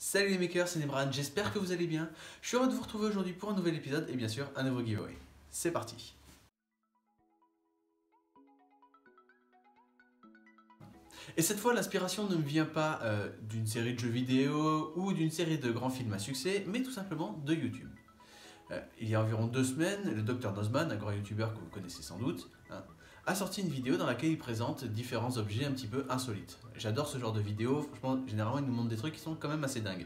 Salut les makers, c'est Nebran, j'espère que vous allez bien. Je suis heureux de vous retrouver aujourd'hui pour un nouvel épisode et bien sûr un nouveau giveaway. C'est parti. Et cette fois, l'inspiration ne me vient pas d'une série de jeux vidéo ou d'une série de grands films à succès, mais tout simplement de YouTube. Il y a environ 2 semaines, le Dr Nozman, un grand youtubeur que vous connaissez sans doute, a sorti une vidéo dans laquelle il présente différents objets un petit peu insolites. J'adore ce genre de vidéos, franchement, généralement il nous montre des trucs qui sont quand même assez dingues.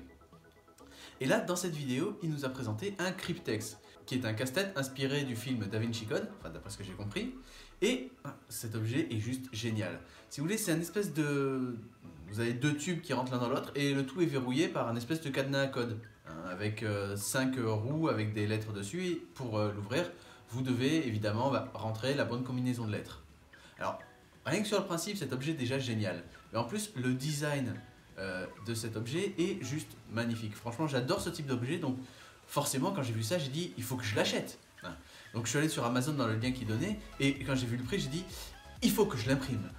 Et là, dans cette vidéo, il nous a présenté un Cryptex, qui est un casse-tête inspiré du film Da Vinci Code, enfin d'après ce que j'ai compris. Et cet objet est juste génial. Si vous voulez, c'est un espèce de... Vous avez 2 tubes qui rentrent l'un dans l'autre et le tout est verrouillé par un espèce de cadenas à code. Avec 5 roues avec des lettres dessus. Et pour l'ouvrir, vous devez évidemment rentrer la bonne combinaison de lettres. Alors, rien que sur le principe, cet objet est déjà génial. Mais en plus, le design de cet objet est juste magnifique. Franchement, j'adore ce type d'objet, donc forcément, quand j'ai vu ça, j'ai dit, il faut que je l'achète. Donc je suis allé sur Amazon dans le lien qu'il donnait, et quand j'ai vu le prix, j'ai dit, il faut que je l'imprime.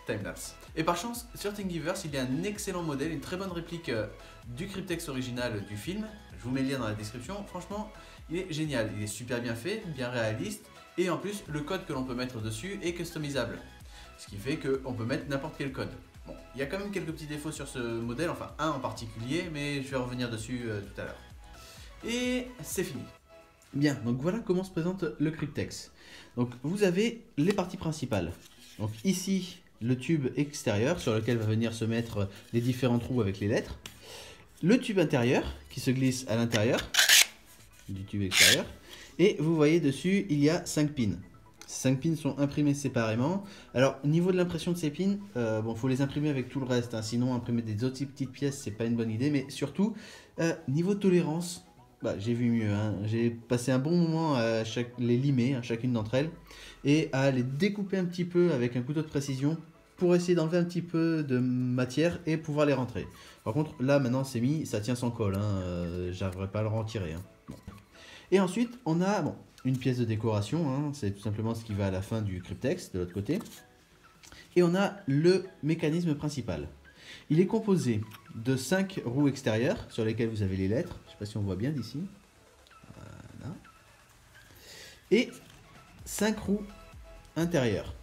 Timelapse. Et par chance, sur Thingiverse, il y a un excellent modèle, une très bonne réplique du Cryptex original du film. Je vous mets le lien dans la description. Franchement, il est génial. Il est super bien fait, bien réaliste, et en plus, le code que l'on peut mettre dessus est customisable. Ce qui fait qu'on peut mettre n'importe quel code. Bon, il y a quand même quelques petits défauts sur ce modèle, enfin un en particulier, mais je vais revenir dessus tout à l'heure. Et c'est fini. Bien, donc voilà comment se présente le Cryptex. Donc vous avez les parties principales. Donc ici, le tube extérieur sur lequel va venir se mettre les différents trous avec les lettres. Le tube intérieur qui se glisse à l'intérieur du tube extérieur. Et vous voyez dessus, il y a 5 pins. Ces 5 pins sont imprimés séparément. Alors, au niveau de l'impression de ces pins, bon, faut les imprimer avec tout le reste. Sinon, imprimer des autres petites pièces, c'est pas une bonne idée. Mais surtout, niveau tolérance, j'ai vu mieux. J'ai passé un bon moment à les limer, chacune d'entre elles, et à les découper un petit peu avec un couteau de précision pour essayer d'enlever un petit peu de matière et pouvoir les rentrer. Par contre, là, maintenant, c'est mis, ça tient sans colle. J'arriverai pas à le retirer. Bon. Et ensuite, on a une pièce de décoration, c'est tout simplement ce qui va à la fin du Cryptex, de l'autre côté. Et on a le mécanisme principal. Il est composé de 5 roues extérieures sur lesquelles vous avez les lettres. Je ne sais pas si on voit bien d'ici. Voilà. Et 5 roues intérieures.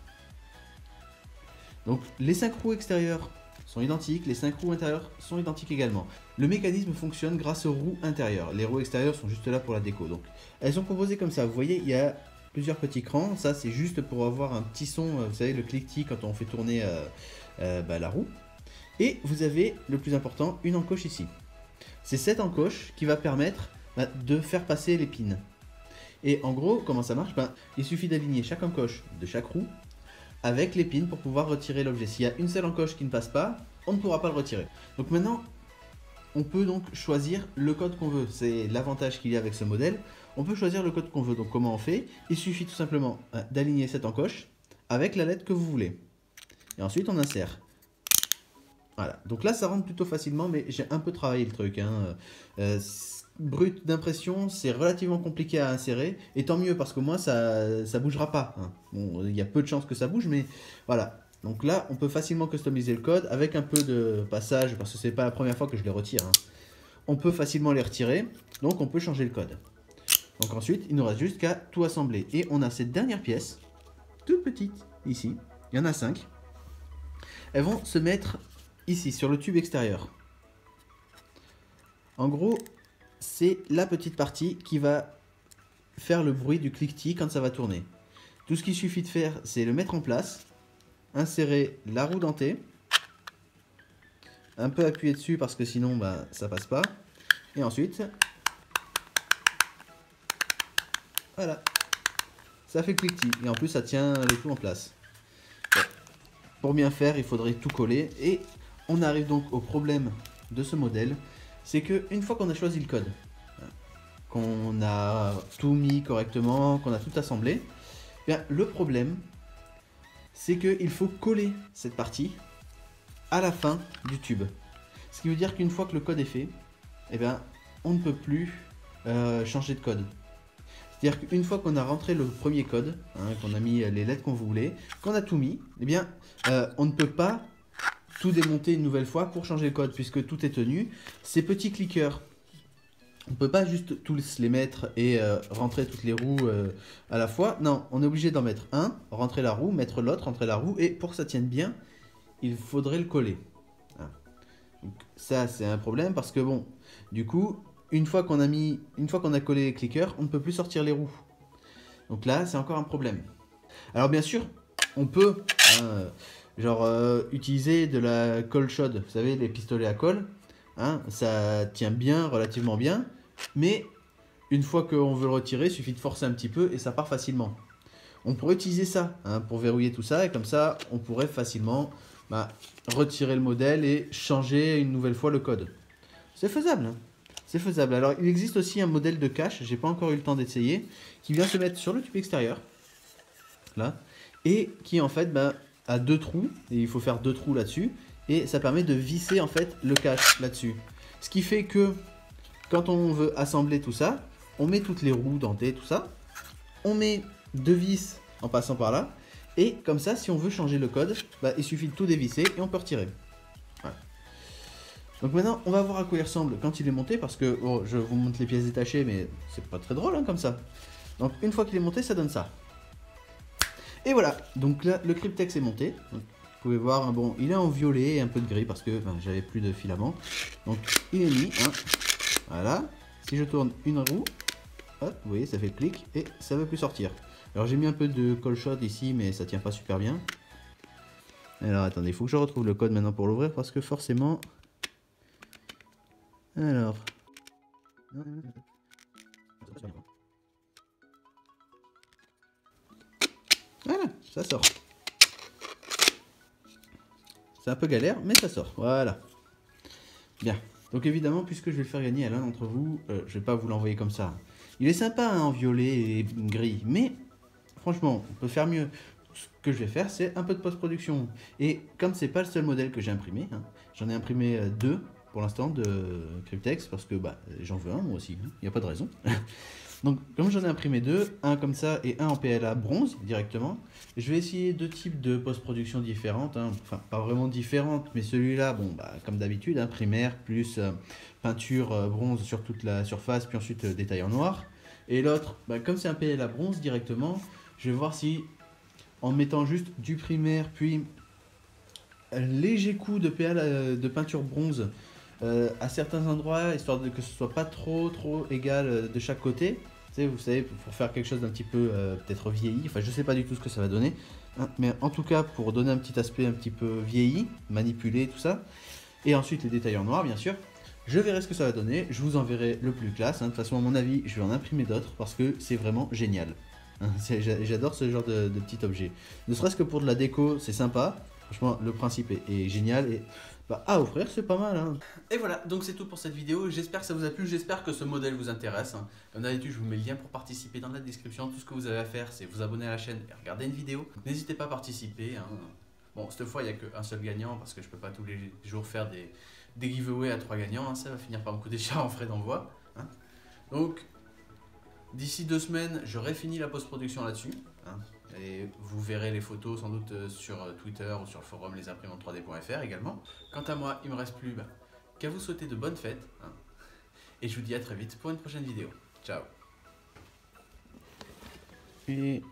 Donc les 5 roues extérieures sont identiques, les 5 roues intérieures sont identiques également. Le mécanisme fonctionne grâce aux roues intérieures. Les roues extérieures sont juste là pour la déco. Donc elles sont composées comme ça. Vous voyez, il y a plusieurs petits crans. Ça, c'est juste pour avoir un petit son, vous savez, le cliquetis quand on fait tourner la roue. Et vous avez, le plus important, une encoche ici. C'est cette encoche qui va permettre de faire passer les pins. Et en gros, comment ça marche? Il suffit d'aligner chaque encoche de chaque roue avec les pins pour pouvoir retirer l'objet. S'il y a une seule encoche qui ne passe pas, on ne pourra pas le retirer. Donc maintenant, on peut donc choisir le code qu'on veut. C'est l'avantage qu'il y a avec ce modèle. On peut choisir le code qu'on veut. Donc comment on fait? Il suffit tout simplement d'aligner cette encoche avec la lettre que vous voulez. Et ensuite, on insère. Voilà. Donc là, ça rentre plutôt facilement, mais j'ai un peu travaillé le truc. Brut d'impression, c'est relativement compliqué à insérer. Et tant mieux, parce qu'au moins, ça bougera pas. Bon, il y a peu de chances que ça bouge, mais voilà. Donc là, on peut facilement customiser le code avec un peu de passage, parce que c'est pas la première fois que je les retire. On peut facilement les retirer, donc on peut changer le code. Donc ensuite, il nous reste juste qu'à tout assembler. Et on a cette dernière pièce, toute petite, ici. Il y en a 5. Elles vont se mettre ici, sur le tube extérieur. En gros, c'est la petite partie qui va faire le bruit du cliquetis quand ça va tourner. Tout ce qu'il suffit de faire, c'est le mettre en place, insérer la roue dentée, un peu appuyer dessus parce que sinon ça passe pas, et ensuite, voilà, ça fait cliquetis, et en plus ça tient le tout en place. Bon. Pour bien faire, il faudrait tout coller, et on arrive donc au problème de ce modèle, c'est qu'une fois qu'on a choisi le code, qu'on a tout mis correctement, qu'on a tout assemblé, bien, le problème, c'est qu'il faut coller cette partie à la fin du tube. Ce qui veut dire qu'une fois que le code est fait, eh bien, on ne peut plus changer de code. C'est-à-dire qu'une fois qu'on a rentré le premier code, qu'on a mis les lettres qu'on voulait, qu'on a tout mis, eh bien, on ne peut pas tout démonter une nouvelle fois pour changer le code, puisque tout est tenu. Ces petits cliqueurs, on ne peut pas juste tous les mettre et rentrer toutes les roues à la fois. Non, on est obligé d'en mettre un, rentrer la roue, mettre l'autre, rentrer la roue, et pour que ça tienne bien, il faudrait le coller. Hein. Donc, ça, c'est un problème parce que bon, du coup, une fois qu'on a collé les cliqueurs, on ne peut plus sortir les roues. Donc là, c'est encore un problème. Alors bien sûr, on peut utiliser de la colle chaude, vous savez, les pistolets à colle. Hein, ça tient bien, relativement bien, mais une fois qu'on veut le retirer, il suffit de forcer un petit peu et ça part facilement. On pourrait utiliser ça pour verrouiller tout ça et comme ça, on pourrait facilement retirer le modèle et changer une nouvelle fois le code. C'est faisable. Hein. C'est faisable. Alors, il existe aussi un modèle de cache, j'ai pas encore eu le temps d'essayer, qui vient se mettre sur le tube extérieur, là, et qui en fait a 2 trous, et il faut faire 2 trous là-dessus, et ça permet de visser en fait le cache là-dessus. Ce qui fait que quand on veut assembler tout ça, on met toutes les roues dentées, tout ça, on met 2 vis en passant par là, et comme ça, si on veut changer le code, il suffit de tout dévisser et on peut retirer. Voilà. Donc maintenant, on va voir à quoi il ressemble quand il est monté, parce que je vous montre les pièces détachées, mais c'est pas très drôle comme ça. Donc une fois qu'il est monté, ça donne ça. Et voilà, donc là, le Cryptex est monté. Donc, vous pouvez voir, bon, il est en violet et un peu de gris, parce que j'avais plus de filament. Donc il est mis, voilà. Si je tourne une roue, hop, vous voyez, ça fait clic, et ça ne veut plus sortir. Alors j'ai mis un peu de colle chaude ici, mais ça tient pas super bien. Alors attendez, il faut que je retrouve le code maintenant pour l'ouvrir, parce que forcément... Alors... Voilà, ça sort. C'est un peu galère, mais ça sort. Voilà. Bien. Donc évidemment, puisque je vais le faire gagner à l'un d'entre vous, je vais pas vous l'envoyer comme ça. Il est sympa en violet et gris, mais franchement, on peut faire mieux. Ce que je vais faire, c'est un peu de post-production. Et comme c'est pas le seul modèle que j'ai imprimé, j'en ai imprimé 2 pour l'instant de Cryptex, parce que j'en veux un moi aussi, il n'y a pas de raison. Donc comme j'en ai imprimé 2, un comme ça et un en PLA bronze directement, je vais essayer 2 types de post-production différentes, enfin pas vraiment différentes, mais celui-là, bon comme d'habitude, primaire plus peinture bronze sur toute la surface, puis ensuite détail en noir. Et l'autre, comme c'est un PLA bronze directement, je vais voir si en mettant juste du primaire, puis un léger coup de PLA de peinture bronze à certains endroits, histoire que ce soit pas trop égal de chaque côté. Vous savez, pour faire quelque chose d'un petit peu peut-être vieilli, enfin je sais pas du tout ce que ça va donner, mais en tout cas pour donner un petit aspect un petit peu vieilli, manipulé, tout ça, et ensuite les détails en noir bien sûr, je verrai ce que ça va donner, je vous enverrai le plus classe, de toute façon à mon avis je vais en imprimer d'autres parce que c'est vraiment génial, j'adore ce genre de petit objet, ne serait-ce que pour de la déco c'est sympa, franchement le principe est génial et à offrir, c'est pas mal. Et voilà, donc c'est tout pour cette vidéo. J'espère que ça vous a plu, j'espère que ce modèle vous intéresse. Comme d'habitude, je vous mets le lien pour participer dans la description. Tout ce que vous avez à faire, c'est vous abonner à la chaîne et regarder une vidéo. N'hésitez pas à participer. Bon, cette fois, il n'y a qu'un seul gagnant parce que je peux pas tous les jours faire des giveaways à 3 gagnants. Ça va finir par me coûter cher en frais d'envoi. Donc, d'ici 2 semaines, j'aurai fini la post-production là-dessus. Et vous verrez les photos sans doute sur Twitter ou sur le forum lesimprimantes3d.fr également. Quant à moi, il ne me reste plus qu'à vous souhaiter de bonnes fêtes. Et je vous dis à très vite pour une prochaine vidéo. Ciao. Et...